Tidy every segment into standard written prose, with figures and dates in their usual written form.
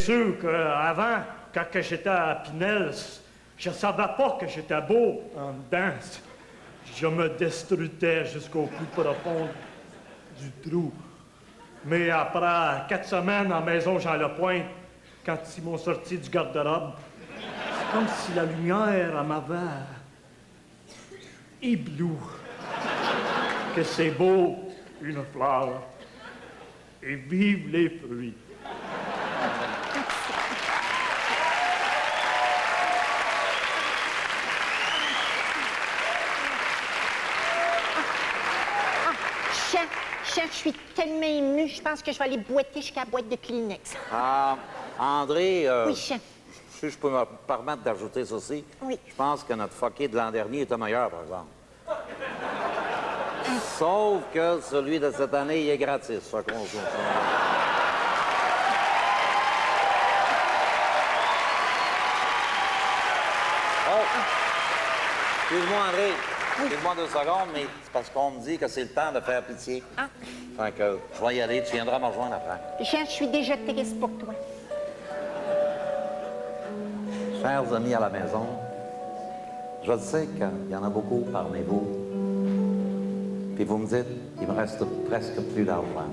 sûr qu'avant, quand j'étais à Pinel, je savais pas que j'étais beau en dedans. Je me destruisais jusqu'au plus profond du trou. Mais après 4 semaines en maison Jean Lepointe, quand ils m'ont sorti du garde-robe, c'est comme si la lumière m'avait ébloui. Que c'est beau, une fleur, et vive les fruits. Chef, je suis tellement émue, je pense que je vais aller boiter jusqu'à la boîte de Kleenex. Ah, André, Oui, chef. si je peux me permettre d'ajouter ceci, Oui. je pense que notre fucké de l'an dernier était meilleur, par exemple. Sauf que celui de cette année, il est gratis. Ça compte. Oh! Excuse-moi, André. Excuse-moi 2 secondes, mais c'est parce qu'on me dit que c'est le temps de faire pitié. Ah. Fait que je vais y aller. Tu viendras me rejoindre après. Chef, je suis déjà triste pour toi. Chers amis à la maison, je sais qu'il y en a beaucoup parmi vous. Puis vous me dites, il me reste presque plus d'argent.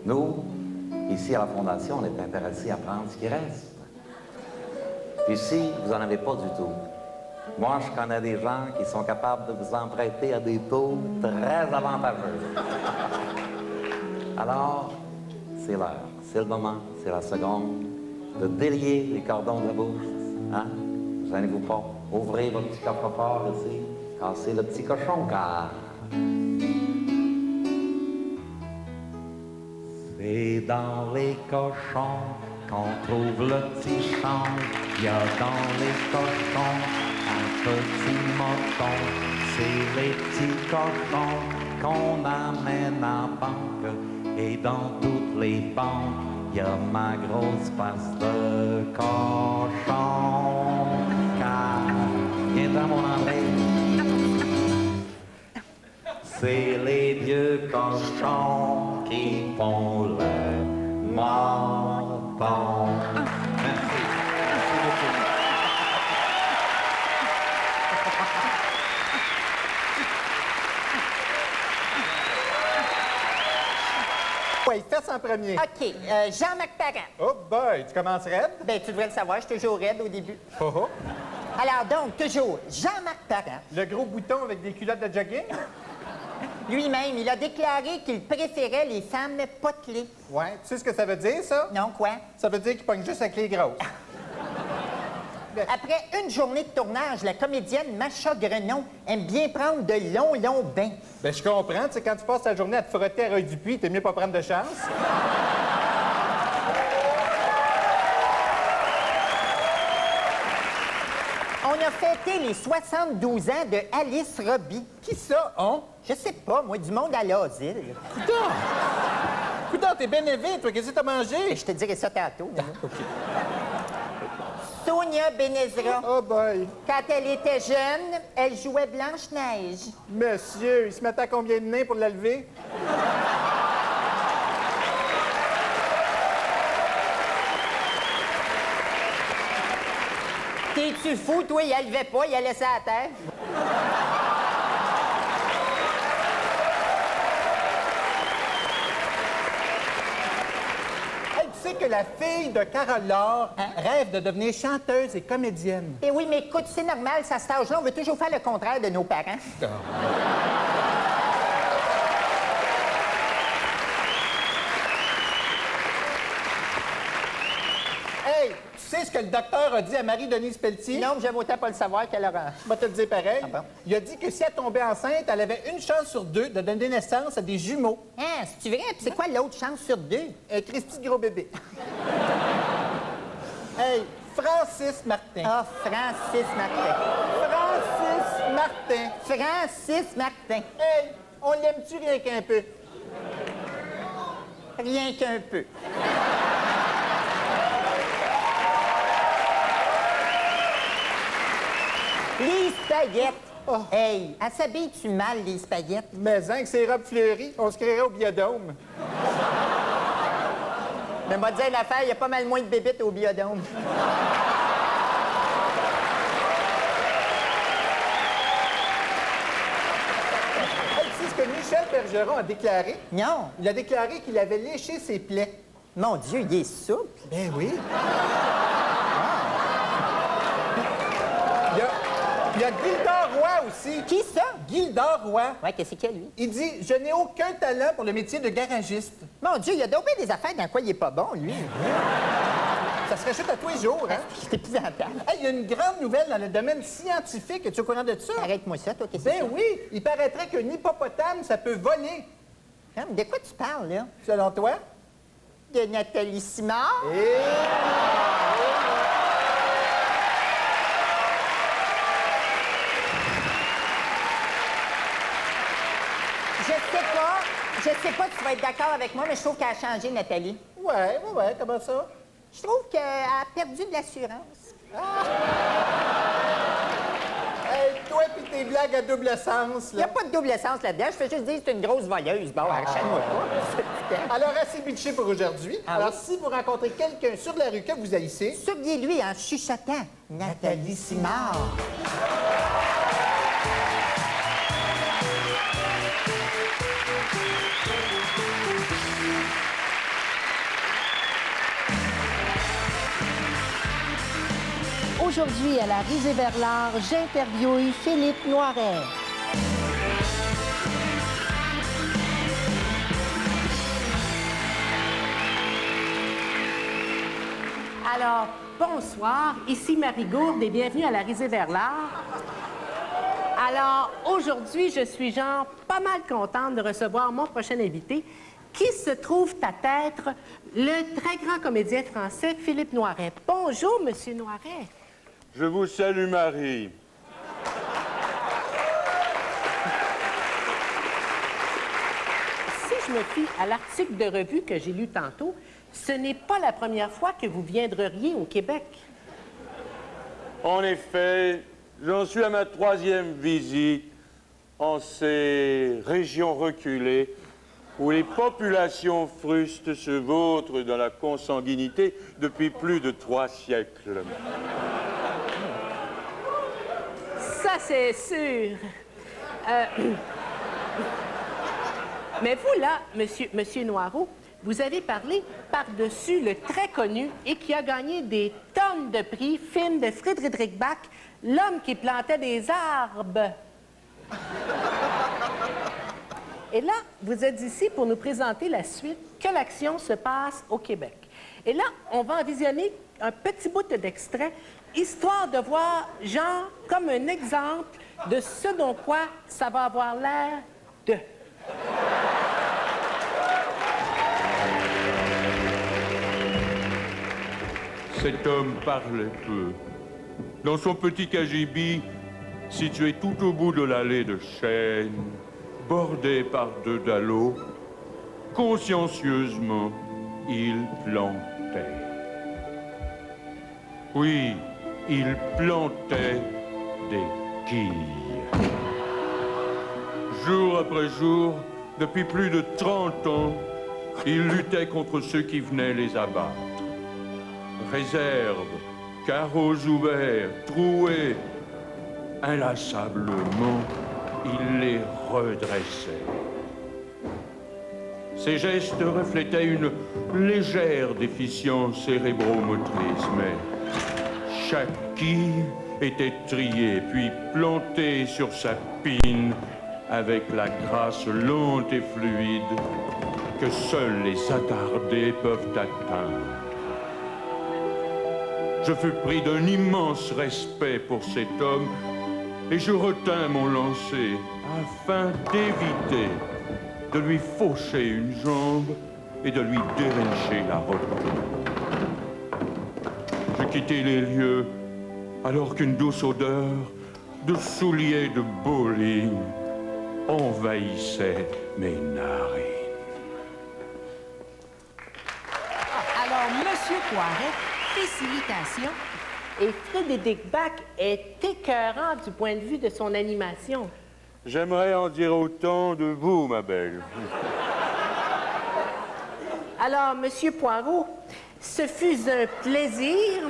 Nous, ici à la Fondation, on est intéressés à prendre ce qui reste. Puis si vous n'en avez pas du tout, moi, je connais des gens qui sont capables de vous emprunter à des taux très avantageux. Alors, c'est l'heure, c'est le moment, c'est la seconde de délier les cordons de la bouche. Hein? Gênez-vous pas. Ouvrez votre petit coffre-fort ici. Cassez le petit cochon, car... C'est dans les cochons qu'on trouve le petit change. Il y a dans les cochons un petit moton. C'est les petits cochons qu'on amène en banque. Et dans toutes les banques, il y a ma grosse face de cochon. Car, viens dans mon André. C'est les vieux cochons qui font le marathon. Merci. Merci beaucoup. Oui, fais en premier. OK, Jean-Marc Parent. Oh boy, tu commences raide? Ben, tu devrais le savoir, je suis toujours raide au début. Oh oh. Alors donc, toujours, Jean-Marc Parent, Le gros bouton avec des culottes de jogging? lui-même, il a déclaré qu'il préférait les femmes potelées. Ouais, tu sais ce que ça veut dire, ça? Non, quoi? Ça veut dire qu'il pogne juste avec les grosses. Après une journée de tournage, la comédienne Macha Grenon aime bien prendre de longs bains. Ben, je comprends, tu sais, quand tu passes ta journée à te frotter à Roy Dupuis, t'es mieux pas prendre de chance. On a fêté les 72 ans de Alice Robbie. Qui ça, on? Je sais pas, moi, du monde à l'asile. Coudon, t'es bien élevé, toi, qu'est-ce que t'as mangé? Je te dirai ça tantôt. Sonia Benezra. Oh boy. Quand elle était jeune, elle jouait Blanche-Neige. Monsieur, il se mettait à combien de nains pour la lever? T'es-tu fou, toi? Il la levait pas, il la laissait à terre. Hey, tu sais que la fille de Carole Laure rêve de devenir chanteuse et comédienne. Eh oui, mais écoute, c'est normal, ça, à cet âge-là, on veut toujours faire le contraire de nos parents. Hey, tu sais ce que le docteur a dit à Marie-Denise Pelletier? Non, j'aime autant pas le savoir qu'elle aura. Je vais te le dire pareil. Ah bon? Il a dit que si elle tombait enceinte, elle avait une chance sur 2 de donner naissance à des jumeaux. Hein, c'est-tu vrai? Puis c'est quoi l'autre chance sur 2? Christy de gros bébé. Hey, Francis Martin. Ah, Francis Martin. Francis Martin. Francis Martin. Hey, on l'aime-tu rien qu'un peu? Rien qu'un peu. Lise Payette. Oh. Hey, elle s'habille-tu mal, Lise Payette? Mais hein, que ses robes fleuries, on se créerait au biodôme. Mais moi, dire l'affaire, il y a pas mal moins de bébites au biodôme. Hey, tu sais ce que Michel Bergeron a déclaré? Non. Il a déclaré qu'il avait léché ses plaies. Mon Dieu, il est souple. Ben oui. Il y a Gildor Roy aussi. Qui ça? Gildor Roy. Ouais, qu'est-ce qu'il y a, lui? Il dit « Je n'ai aucun talent pour le métier de garagiste. Mon Dieu, il a dopé des affaires dans quoi il est pas bon, lui. » Ça se rachète à tous les jours, hein? C'est épouvantable. Hey, il y a une grande nouvelle dans le domaine scientifique. Es-tu au courant de ça? Arrête-moi ça, toi, qu'est-ce que c'est Ben ça? oui, il paraîtrait qu'un hippopotame, ça peut voler. Hein, mais de quoi tu parles, là? Selon toi? De Nathalie Simard? Je sais pas si tu vas être d'accord avec moi, mais je trouve qu'elle a changé, Nathalie. Ouais, comment ça? Je trouve qu'elle a perdu de l'assurance. Hey, toi pis tes blagues à double sens, Il n'y a là. pas de double sens là-dedans. Je fais juste dire que c'est une grosse voleuse. Bon, achète-moi pas. Alors, assez bitché pour aujourd'hui. Ah Alors, oui? si vous rencontrez quelqu'un sur la rue que vous haïssez, Surveillez-lui en chuchotant. Nathalie Simard. Aujourd'hui, à la Risée vers l'art, j'interviewe Philippe Noiret. Alors, bonsoir, ici Marie Gourde et bienvenue à la Risée vers l'art. Alors, aujourd'hui, je suis genre pas mal contente de recevoir mon prochain invité, qui se trouve à être le très grand comédien français Philippe Noiret. Bonjour, Monsieur Noiret. Je vous salue, Marie. Si je me fie à l'article de revue que j'ai lu tantôt, ce n'est pas la première fois que vous viendriez au Québec. En effet, j'en suis à ma 3e visite en ces régions reculées où les populations frustes se vautrent dans la consanguinité depuis plus de 3 siècles. Ça, c'est sûr. Mais vous, là, monsieur Noireau, vous avez parlé par-dessus le très connu et qui a gagné des tonnes de prix, film de Frédéric Bach, L'homme qui plantait des arbres. Et là, vous êtes ici pour nous présenter la suite, que l'action se passe au Québec. Et là, on va en visionner un petit bout d'extrait, histoire de voir, genre, comme un exemple de ce dont quoi ça va avoir l'air de. Cet homme parlait peu. Dans son petit cagibi, situé tout au bout de l'allée de chêne, bordé par 2 dallots, consciencieusement, il plantait. Oui, il plantait des quilles. Jour après jour, depuis plus de 30 ans, il luttait contre ceux qui venaient les abattre. Réserve, carreaux ouverts, troués. Inlassablement, il les redressait. Ses gestes reflétaient une légère déficience cérébromotrice, mais chaque quille était triée puis plantée sur sa pine avec la grâce lente et fluide que seuls les attardés peuvent atteindre. Je fus pris d'un immense respect pour cet homme et je retins mon lancer afin d'éviter de lui faucher une jambe et de lui dérincher la rotule. Je quittai les lieux alors qu'une douce odeur de souliers de bowling envahissait mes narines. Alors, Monsieur Poiret, félicitations. Et Frédéric Bach est écœurant du point de vue de son animation. J'aimerais en dire autant de vous, ma belle. Alors, Monsieur Poirot, Ce fut un plaisir.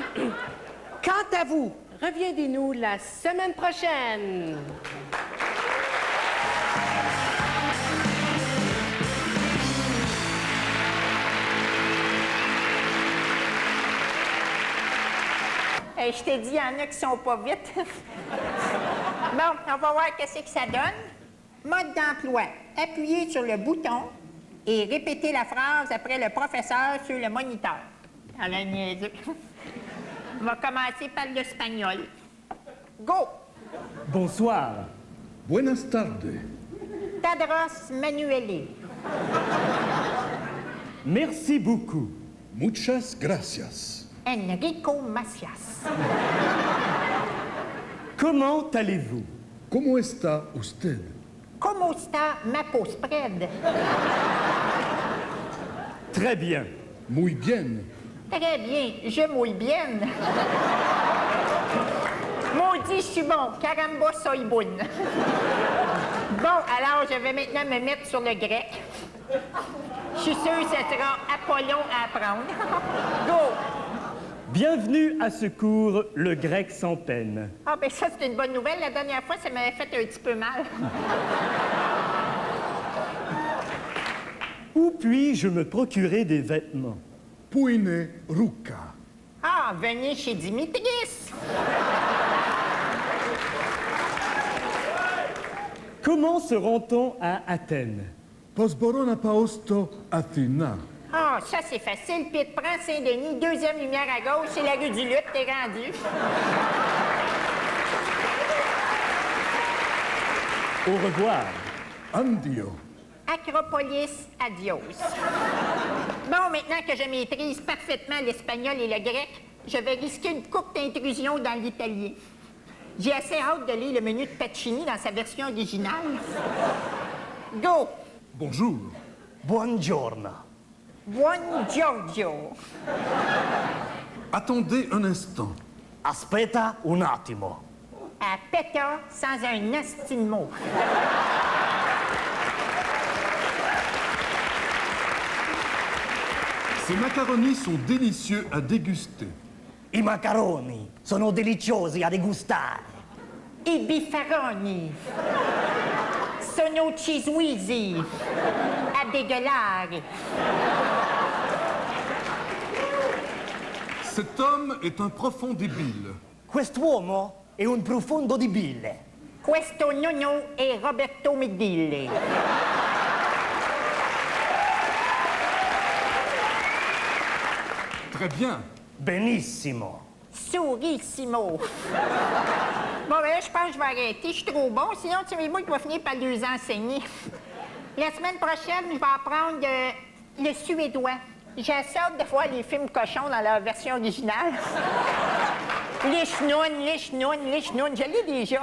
Quant à vous, reviendez-nous la semaine prochaine. Je t'ai dit, il y en a qui sont pas vite. Bon, on va voir qu'est-ce que ça donne. Mode d'emploi. Appuyez sur le bouton et répétez la phrase après le professeur sur le moniteur. Alors, niaiseux. On va commencer par l'espagnol. Go! Bonsoir. Buenas tardes. Tadros Manueli. Merci beaucoup. Muchas gracias. Enrico Macias. Comment allez-vous? ¿Cómo está usted? Como está Mapo Spread? Très bien. Muy bien. Très bien, je mouille bien. Maudit, je suis bon. Caramba, soy bon. Bon, alors, je vais maintenant me mettre sur le grec. Je suis sûr que ce sera Apollon à apprendre. Go! Bienvenue à ce cours, le grec sans peine. Ah, ben ça, c'est une bonne nouvelle. La dernière fois, ça m'avait fait un petit peu mal. Où puis-je me procurer des vêtements? Puine ruka. Ah, venez chez Dimitris. Comment se rend-on à Athènes? Posborona paosto Athina. Ah, ça, c'est facile. Puis te prends Saint-Denis, deuxième lumière à gauche, c'est la rue du Lutte, t'es rendu. Au revoir. Andio. Acropolis, adios. Bon, maintenant que je maîtrise parfaitement l'espagnol et le grec, je vais risquer une courte intrusion dans l'italien. J'ai assez hâte de lire le menu de Pacini dans sa version originale. Go! Bonjour. Buongiorno. Buon Giorgio. Attendez un instant. Aspetta un attimo. À péta sans un asti de mot. Ces macaronis sont délicieux à déguster. I macaroni sono deliziosi a degustare. I biffaroni. Sono chiswizi. À dégueulare. Cet homme est un profond débile. Quest'uomo è un profondo debile. Questo nonno è Roberto Medille. Très bien. Benissimo. Sourissimo. Bon, ben là, je pense que je vais arrêter. Je suis trop bon. Sinon, tu sais, moi, je vais finir par les enseigner. La semaine prochaine, je vais apprendre le suédois. J'ai assez hâte de voir les films cochons dans leur version originale. Les chenounes, les chenounes, les chenounes. Je l'ai déjà.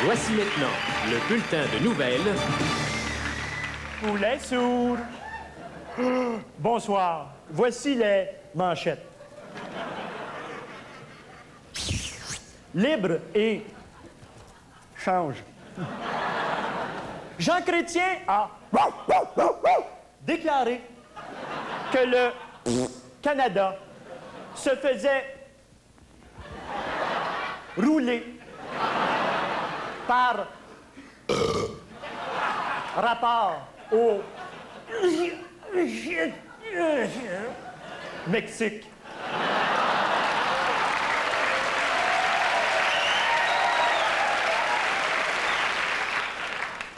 Voici maintenant le bulletin de nouvelles. Poulet sourd. Bonsoir. Voici les manchettes. Libre et change. Jean Chrétien a déclaré que le Canada se faisait rouler par rapport au Mexique.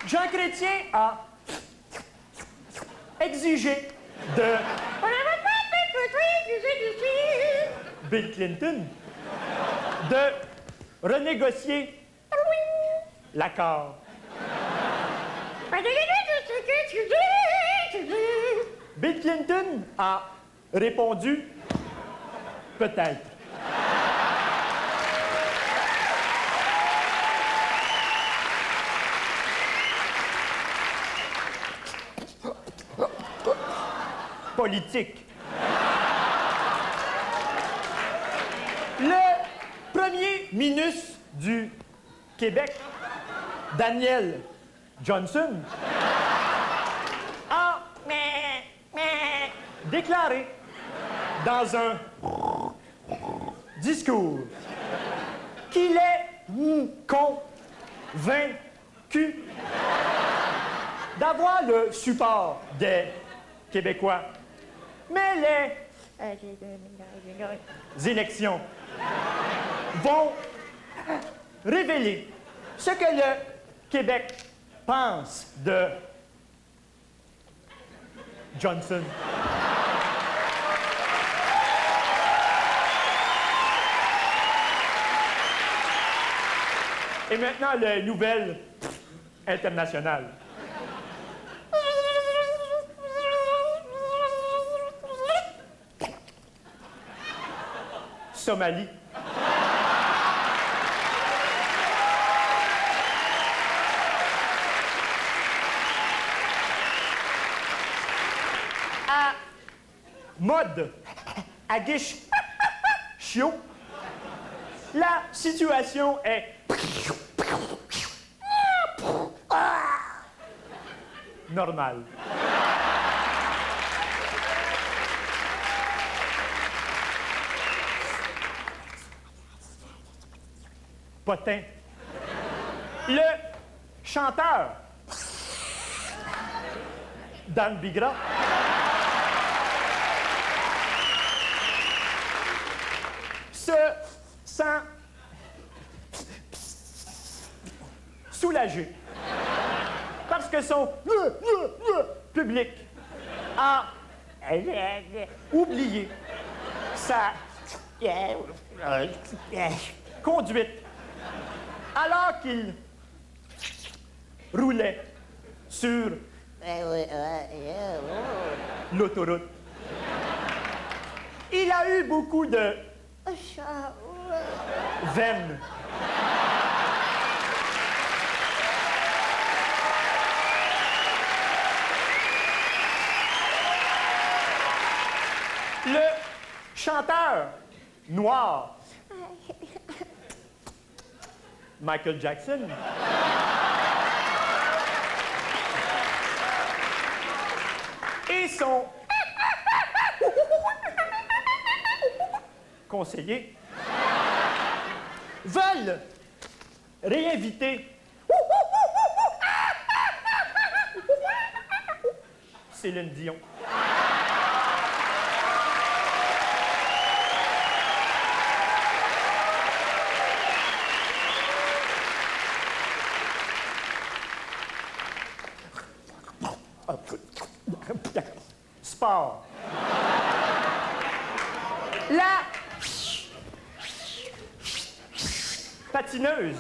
Jean Chrétien a exigé de Bill Clinton de renégocier l'accord. Bill Clinton a répondu peut-être. Politique. Le Terminus du Québec, Daniel Johnson, a déclaré dans un discours qu'il est convaincu d'avoir le support des Québécois. Mais les élections vont révéler ce que le Québec pense de Johnson. Et maintenant, les nouvelles internationales. Somalie. À mode Aguiche Chio, la situation est normale. Potin. Le chanteur Dan Bigra se sent soulagé parce que son public a oublié sa conduite alors qu'il roulait sur l'autoroute. Il a eu beaucoup de veines. Le chanteur noir Michael Jackson et son conseiller veulent réinviter Céline Dion. Sport. La patineuse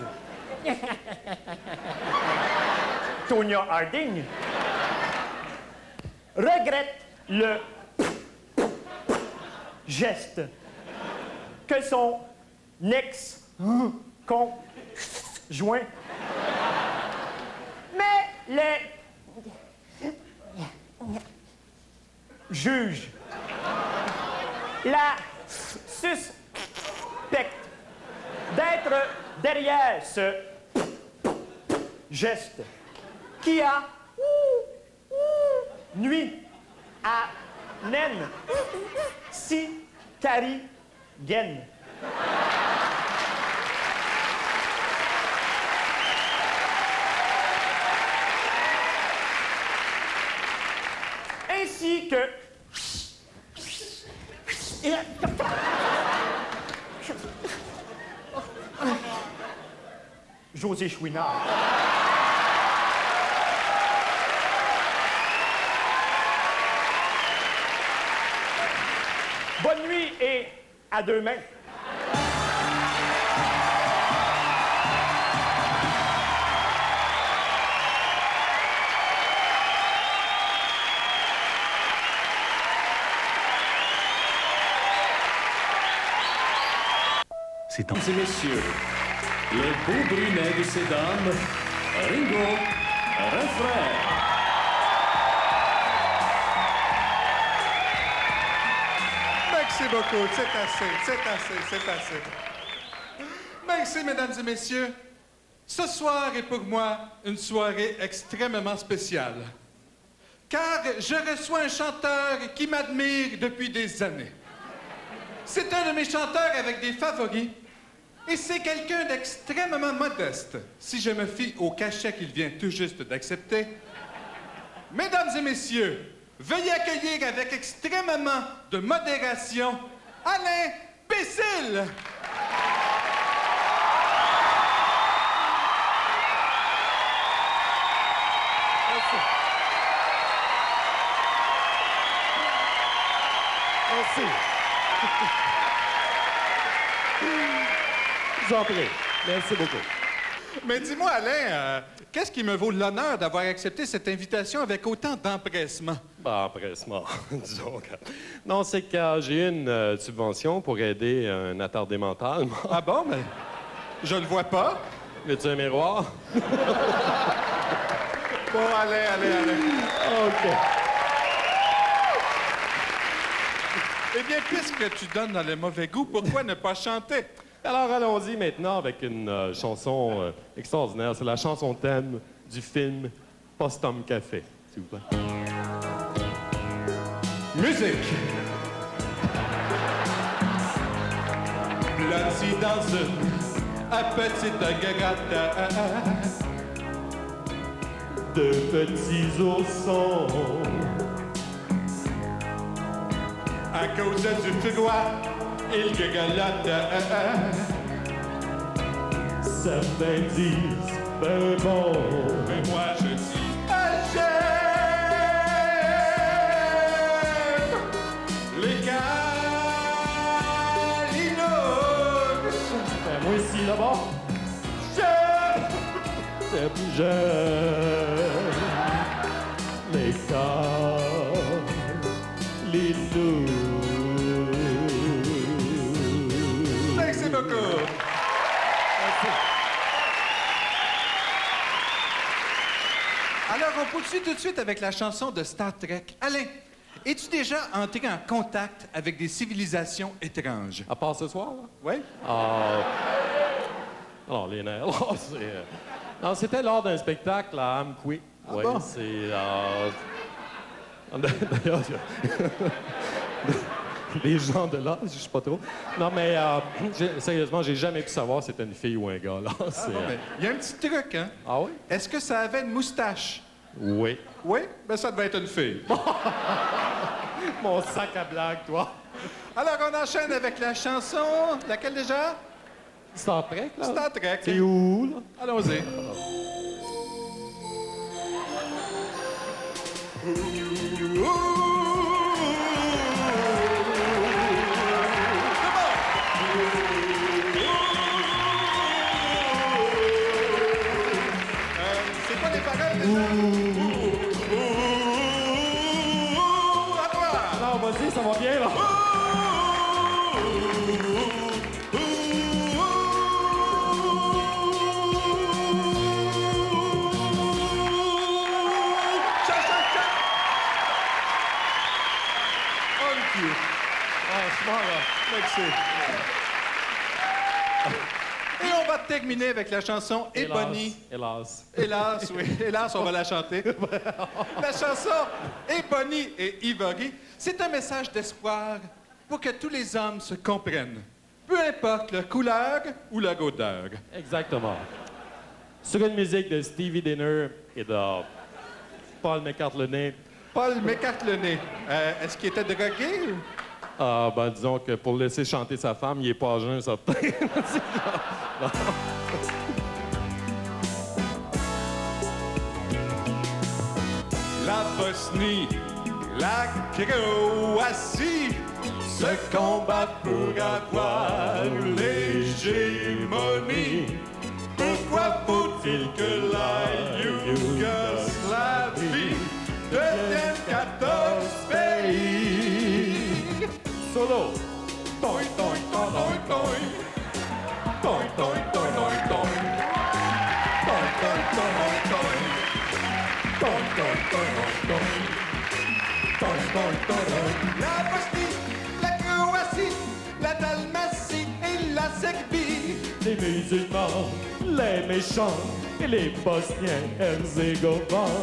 Tonya Harding regrette le geste que son ex-conjoint, mais les juge la suspecte d'être derrière ce geste qui a nuit à Nancy Kerrigan. Ainsi que José Chouinard. Bonne nuit et à demain. Mesdames et messieurs, le beau brunet de ces dames, Ringo Refrain. Merci beaucoup. C'est assez. merci, mesdames et messieurs. Ce soir est pour moi une soirée extrêmement spéciale. Car je reçois un chanteur qui m'admire depuis des années. C'est un de mes chanteurs avec des favoris. Et c'est quelqu'un d'extrêmement modeste, si je me fie au cachet qu'il vient tout juste d'accepter. Mesdames et messieurs, veuillez accueillir avec extrêmement de modération Alain Bécile. Merci. Je vous en prie. Merci beaucoup. Mais dis-moi, Alain, qu'est-ce qui me vaut l'honneur d'avoir accepté cette invitation avec autant d'empressement? Ben, empressement, disons. Non, c'est que j'ai eu une subvention pour aider un attardé mental. Ah bon? Mais je le vois pas. Veux-tu un miroir? Bon, allez. OK. Eh bien, puisque tu donnes dans le mauvais goût, pourquoi ne pas chanter? Alors, allons-y maintenant avec une chanson extraordinaire. C'est la chanson thème du film Postum Café, s'il vous plaît. Musique! Blotti dans une petite grotte. De petits oursons. À cause du froid, ils gagolotent. Certains disent ben bon. Mais moi je dis j'aime les Galinos. Ben moi ici là-bas. J'aime les Galinos. Merci beaucoup. Alors, on poursuit tout de suite avec la chanson de Star Trek. Alain, es-tu déjà entré en contact avec des civilisations étranges? À part ce soir, là? Oui? Non, les nerfs, là, c'est... Non, c'était lors d'un spectacle à Amqui. Ah oui, bon? c'est... D'ailleurs, les gens de là, je sais pas trop. Non, mais sérieusement, j'ai jamais pu savoir si c'était une fille ou un gars, là. Il y a un petit truc, hein? Ah oui? Est-ce que ça avait une moustache? Oui. Oui? Ben ça devait être une fille. Mon sac à blague, toi. Alors, on enchaîne avec la chanson... Laquelle déjà? Star Trek, là? Star Trek. C'est où, là? Allons-y. C'est quoi les paroles déjà? À toi! Non, vas-y, ça va bien, là. Merci. Et on va terminer avec la chanson Ebony. Hélas. Hélas, oui. Hélas, on va la chanter. La chanson Ebony et Ivory, c'est un message d'espoir pour que tous les hommes se comprennent. Peu importe leur couleur ou leur odeur. Exactement. Sur une musique de Stevie Dinner et de Paul McCartney. Paul McCartney, est-ce qu'il était drogué ou... Ah, ben disons que pour laisser chanter sa femme, il est pas jeune, certain. La Bosnie, la Croatie se combattent pour avoir l'hégémonie. Pourquoi faut-il que la Yougoslavie devienne 14 pays? Solo. Toin, toin, toin, toin, toin. Toin, toin, toin, toin, toin. Toin, toin, toin, toin, toin. La Bosnie, la Croatie, la Dalmatie et la Serbie. Les musulmans, les méchants et les Bosniens herzégovins.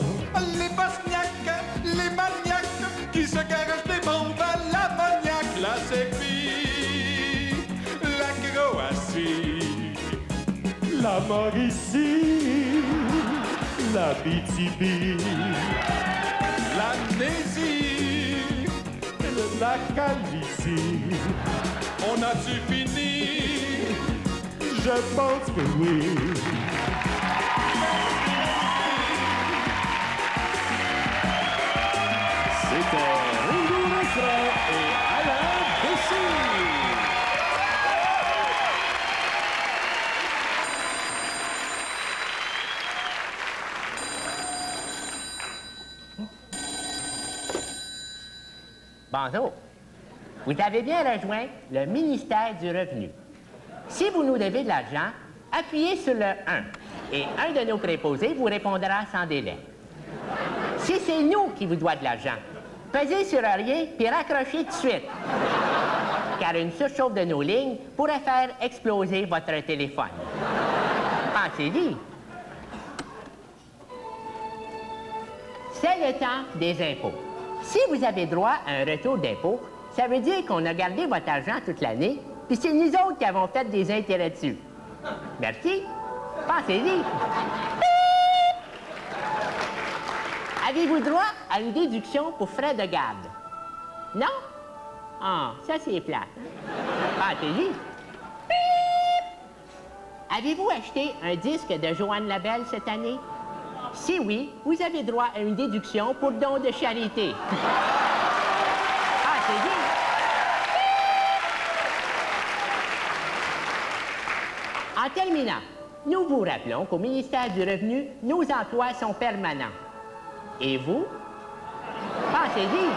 Les Bosniaques, les maniaques qui se garagent des bombes à l'ammoniac, la Serbie, la Croatie, la Mauricie, la BTB, l'amnésie, la Galicie. On a-tu fini? Je pense que oui. C'était Ringo Lastra et Alain Dessy. Bonjour. Vous avez bien rejoint le ministère du Revenu. Si vous nous devez de l'argent, appuyez sur le 1 et un de nos préposés vous répondra sans délai. Si c'est nous qui vous doit de l'argent, pesez sur rien puis raccrochez tout de suite. Car une surchauffe de nos lignes pourrait faire exploser votre téléphone. Pensez-y. C'est le temps des impôts. Si vous avez droit à un retour d'impôt, ça veut dire qu'on a gardé votre argent toute l'année, puis c'est nous autres qui avons fait des intérêts dessus. Merci. Pensez-y. Avez-vous droit à une déduction pour frais de garde? Non? Ah, ça c'est plate. Pensez-y. Avez-vous acheté un disque de Joanne Labelle cette année? Si oui, vous avez droit à une déduction pour don de charité. Pensez-y. En terminant, nous vous rappelons qu'au ministère du Revenu, nos emplois sont permanents. Et vous? Pensez-y.